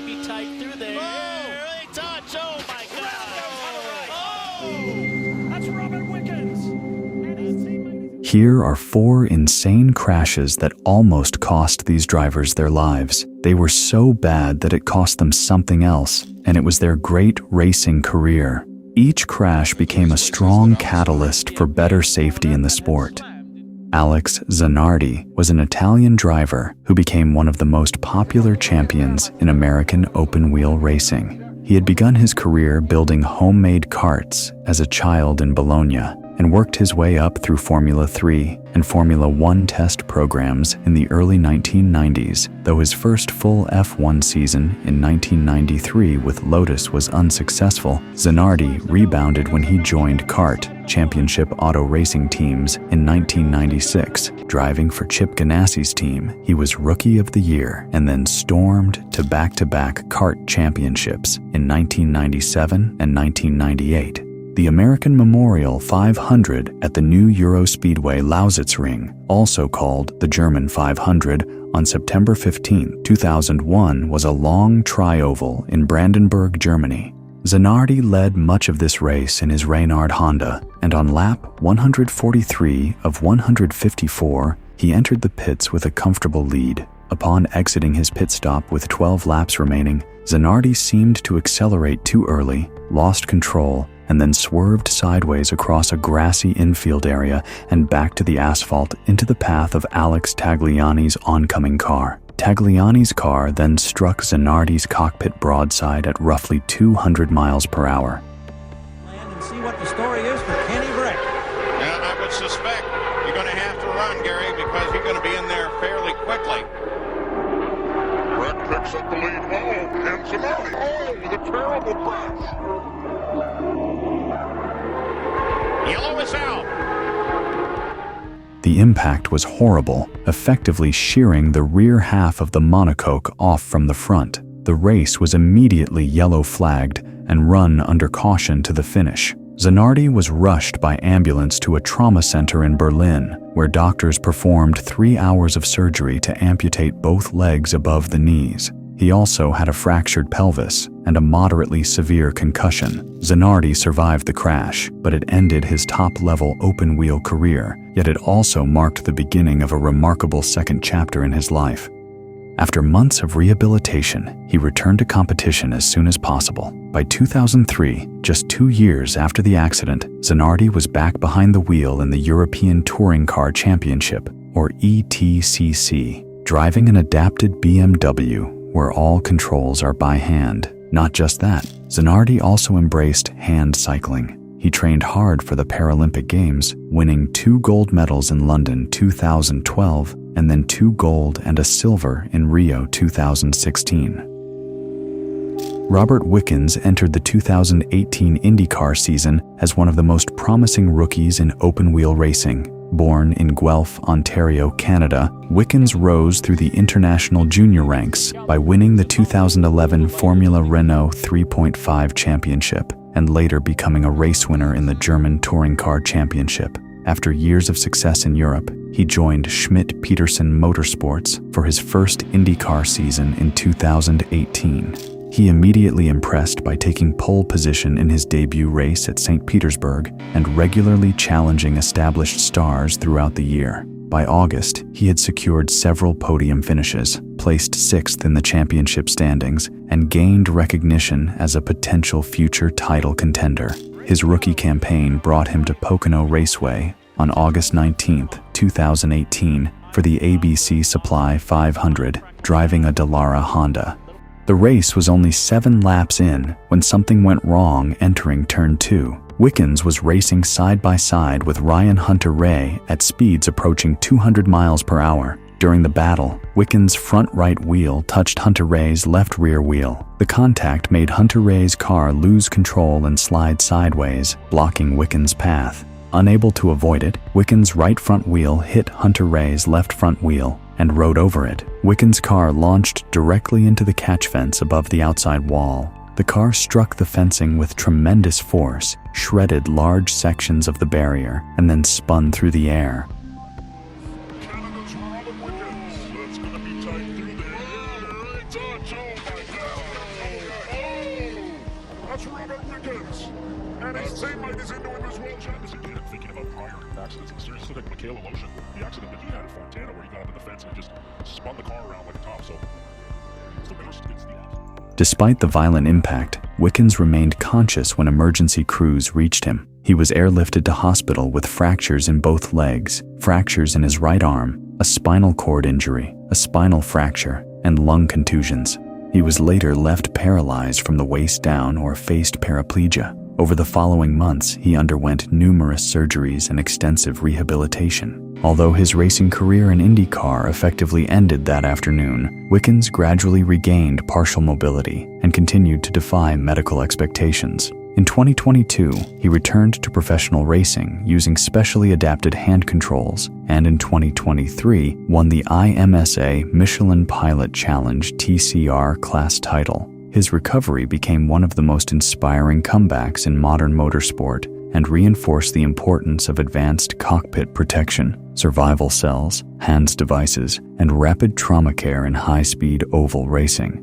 to be tight through there. Oh! Early touch. Oh, my God. Oh! That's Robert Wickens. And his teammate. Here are 4 insane crashes that almost cost these drivers their lives. They were so bad that it cost them something else, and it was their great racing career. Each crash became a strong catalyst for better safety in the sport. Alex Zanardi was an Italian driver who became one of the most popular champions in American open-wheel racing. He had begun his career building homemade karts as a child in Bologna and worked his way up through Formula 3 and Formula 1 test programs in the early 1990s, though his first full F1 season in 1993 with Lotus was unsuccessful. Zanardi rebounded when he joined kart championship auto racing teams in 1996. Driving for Chip Ganassi's team, he was Rookie of the Year and then stormed to back-to-back kart championships in 1997 and 1998. The American Memorial 500 at the new Eurospeedway Lausitzring, also called the German 500, on September 15, 2001 was a long tri-oval in Brandenburg, Germany. Zanardi led much of this race in his Reynard Honda, and on lap 143 of 154, he entered the pits with a comfortable lead. Upon exiting his pit stop with 12 laps remaining, Zanardi seemed to accelerate too early, lost control, and then swerved sideways across a grassy infield area and back to the asphalt into the path of Alex Tagliani's oncoming car. Tagliani's car then struck Zanardi's cockpit broadside at roughly 200 miles per hour. Land and see what the story is for Kenny Brick. Yeah, I would suspect you're going to have to run, Gary, because you're going to be in there fairly quickly. Brett picks up the lead. And Zanardi, with a terrible crash. Yellow is out. The impact was horrible, effectively shearing the rear half of the monocoque off from the front. The race was immediately yellow flagged and run under caution to the finish. Zanardi was rushed by ambulance to a trauma center in Berlin, where doctors performed 3 hours of surgery to amputate both legs above the knees. He also had a fractured pelvis and a moderately severe concussion. Zanardi survived the crash, but it ended his top-level open-wheel career, yet it also marked the beginning of a remarkable second chapter in his life. After months of rehabilitation, he returned to competition as soon as possible. By 2003, just 2 years after the accident, Zanardi was back behind the wheel in the European Touring Car Championship, or ETCC, driving an adapted BMW where all controls are by hand. Not just that, Zanardi also embraced hand cycling. He trained hard for the Paralympic Games, winning 2 gold medals in London 2012 and then 2 gold and a silver in Rio 2016. Robert Wickens entered the 2018 IndyCar season as one of the most promising rookies in open-wheel racing. Born in Guelph, Ontario, Canada, Wickens rose through the international junior ranks by winning the 2011 Formula Renault 3.5 Championship and later becoming a race winner in the German Touring Car Championship. After years of success in Europe, he joined Schmidt-Peterson Motorsports for his first IndyCar season in 2018. He immediately impressed by taking pole position in his debut race at St. Petersburg and regularly challenging established stars throughout the year. By August, he had secured several podium finishes, placed 6th in the championship standings, and gained recognition as a potential future title contender. His rookie campaign brought him to Pocono Raceway on August 19, 2018, for the ABC Supply 500, driving a Dallara Honda. The race was only 7 laps in when something went wrong entering Turn 2. Wickens was racing side by side with Ryan Hunter-Reay at speeds approaching 200 miles per hour. During the battle, Wickens' front right wheel touched Hunter-Reay's left rear wheel. The contact made Hunter-Reay's car lose control and slide sideways, blocking Wickens' path. Unable to avoid it, Wickens' right front wheel hit Hunter-Reay's left front wheel and rode over it. Wickens' car launched directly into the catch fence above the outside wall. The car struck the fencing with tremendous force, shredded large sections of the barrier, and then spun through the air. Canada's Robert Wickens. That's going to be tight through there. Right touch. Oh, my God. Robert Wickens. And his teammate is into him as well, James. Again, thinking about prior accidents in the series, like Michaela Lotion, the accident that he had at Fontana where he got up in the fence and he just spun the car around like a top. So it's the worst. It's the opposite. Despite the violent impact, Wickens remained conscious when emergency crews reached him. He was airlifted to hospital with fractures in both legs, fractures in his right arm, a spinal cord injury, a spinal fracture, and lung contusions. He was later left paralyzed from the waist down or faced paraplegia. Over the following months, he underwent numerous surgeries and extensive rehabilitation. Although his racing career in IndyCar effectively ended that afternoon, Wickens gradually regained partial mobility and continued to defy medical expectations. In 2022, he returned to professional racing using specially adapted hand controls, and in 2023 won the IMSA Michelin Pilot Challenge TCR class title. His recovery became one of the most inspiring comebacks in modern motorsport and reinforced the importance of advanced cockpit protection, survival cells, HANS devices, and rapid trauma care in high-speed oval racing.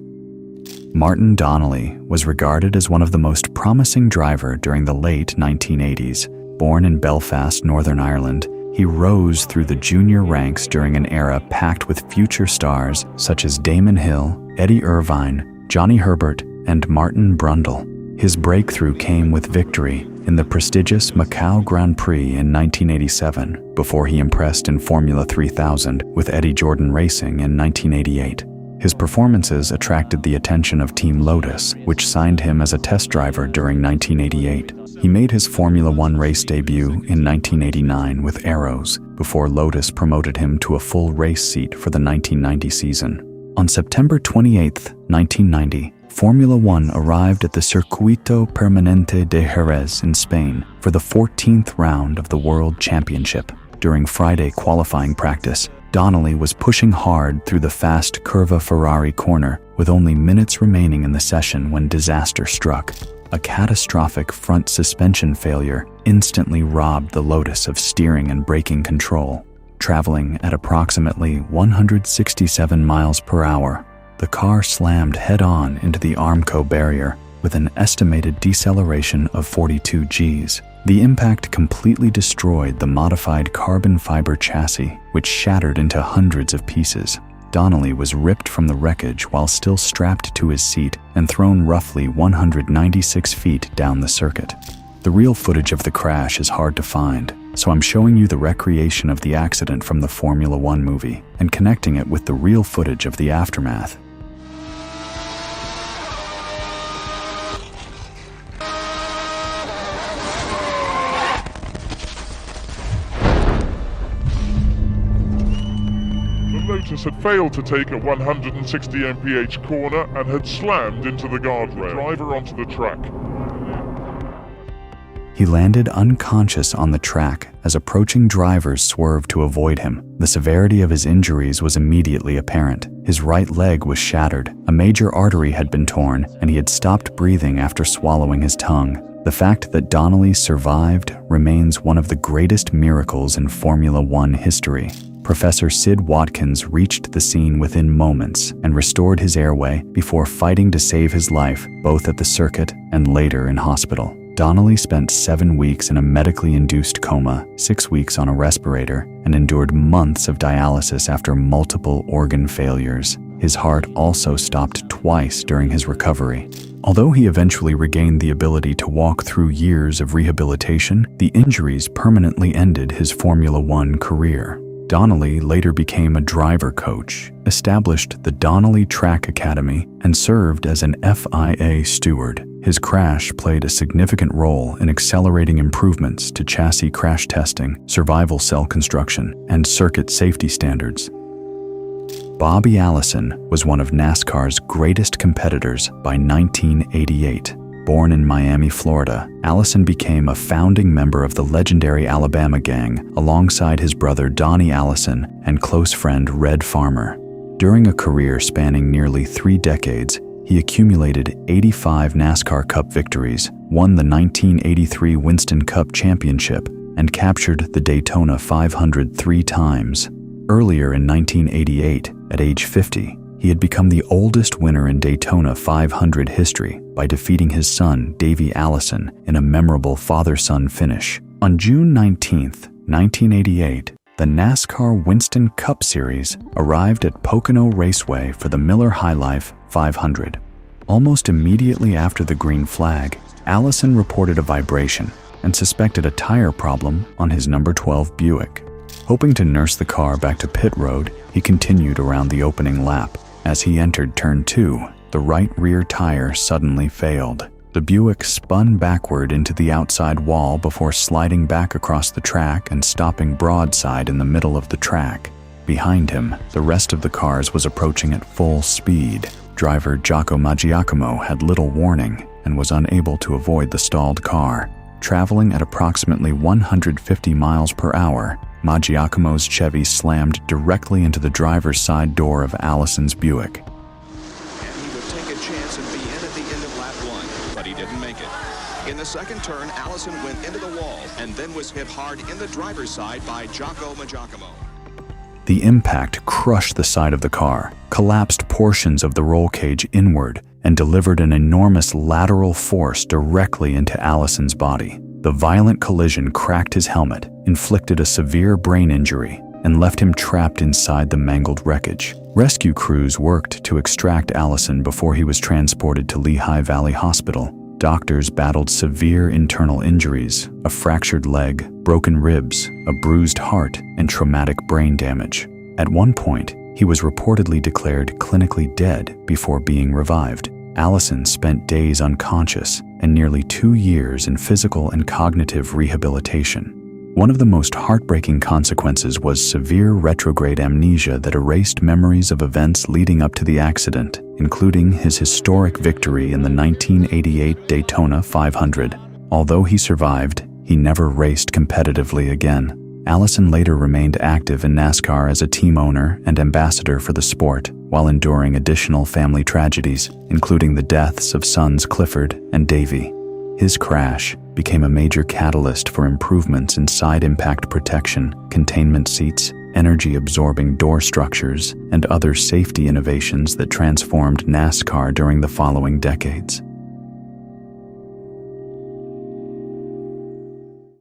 Martin Donnelly was regarded as one of the most promising drivers during the late 1980s. Born in Belfast, Northern Ireland, he rose through the junior ranks during an era packed with future stars such as Damon Hill, Eddie Irvine, Johnny Herbert, and Martin Brundle. His breakthrough came with victory in the prestigious Macau Grand Prix in 1987, before he impressed in Formula 3000 with Eddie Jordan Racing in 1988. His performances attracted the attention of Team Lotus, which signed him as a test driver during 1988. He made his Formula One race debut in 1989 with Arrows, before Lotus promoted him to a full race seat for the 1990 season. On September 28, 1990, Formula One arrived at the Circuito Permanente de Jerez in Spain for the 14th round of the World Championship. During Friday qualifying practice, Donnelly was pushing hard through the fast Curva Ferrari corner with only minutes remaining in the session when disaster struck. A catastrophic front suspension failure instantly robbed the Lotus of steering and braking control. Traveling at approximately 167 miles per hour, the car slammed head-on into the Armco barrier with an estimated deceleration of 42 Gs. The impact completely destroyed the modified carbon fiber chassis, which shattered into hundreds of pieces. Donnelly was ripped from the wreckage while still strapped to his seat and thrown roughly 196 feet down the circuit. The real footage of the crash is hard to find, so I'm showing you the recreation of the accident from the Formula One movie and connecting it with the real footage of the aftermath. The Lotus had failed to take a 160 mph corner and had slammed into the guardrail. Driver onto the track. He landed unconscious on the track as approaching drivers swerved to avoid him. The severity of his injuries was immediately apparent. His right leg was shattered, a major artery had been torn, and he had stopped breathing after swallowing his tongue. The fact that Donnelly survived remains one of the greatest miracles in Formula One history. Professor Sid Watkins reached the scene within moments and restored his airway before fighting to save his life, both at the circuit and later in hospital. Donnelly spent 7 weeks in a medically induced coma, 6 weeks on a respirator, and endured months of dialysis after multiple organ failures. His heart also stopped twice during his recovery. Although he eventually regained the ability to walk through years of rehabilitation, the injuries permanently ended his Formula One career. Donnelly later became a driver coach, established the Donnelly Track Academy, and served as an FIA steward. His crash played a significant role in accelerating improvements to chassis crash testing, survival cell construction, and circuit safety standards. Bobby Allison was one of NASCAR's greatest competitors by 1988. Born in Miami, Florida, Allison became a founding member of the legendary Alabama Gang alongside his brother Donnie Allison and close friend Red Farmer. During a career spanning nearly 3 decades, he accumulated 85 NASCAR Cup victories, won the 1983 Winston Cup Championship, and captured the Daytona 500 3 times. Earlier in 1988, at age 50, he had become the oldest winner in Daytona 500 history by defeating his son, Davey Allison, in a memorable father-son finish. On June 19, 1988, the NASCAR Winston Cup Series arrived at Pocono Raceway for the Miller High Life 500. Almost immediately after the green flag, Allison reported a vibration and suspected a tire problem on his number 12 Buick. Hoping to nurse the car back to pit road, he continued around the opening lap. As he entered turn 2, the right rear tire suddenly failed. The Buick spun backward into the outside wall before sliding back across the track and stopping broadside in the middle of the track. Behind him, the rest of the cars was approaching at full speed. Driver Jocko Maggiacomo had little warning and was unable to avoid the stalled car. Traveling at approximately 150 miles per hour, Maggiacomo's Chevy slammed directly into the driver's side door of Allison's Buick. And he would take a chance and be in at the end of lap 1, but he didn't make it. In the second turn, Allison went into the wall and then was hit hard in the driver's side by Jocko Maggiacomo. The impact crushed the side of the car, collapsed portions of the roll cage inward, and delivered an enormous lateral force directly into Allison's body. The violent collision cracked his helmet, inflicted a severe brain injury, and left him trapped inside the mangled wreckage. Rescue crews worked to extract Allison before he was transported to Lehigh Valley Hospital. Doctors battled severe internal injuries, a fractured leg, broken ribs, a bruised heart, and traumatic brain damage. At one point, he was reportedly declared clinically dead before being revived. Allison spent days unconscious and nearly 2 years in physical and cognitive rehabilitation. One of the most heartbreaking consequences was severe retrograde amnesia that erased memories of events leading up to the accident, including his historic victory in the 1988 Daytona 500. Although he survived, he never raced competitively again. Allison later remained active in NASCAR as a team owner and ambassador for the sport, while enduring additional family tragedies, including the deaths of sons Clifford and Davey. His crash became a major catalyst for improvements in side impact protection, containment seats, energy-absorbing door structures, and other safety innovations that transformed NASCAR during the following decades.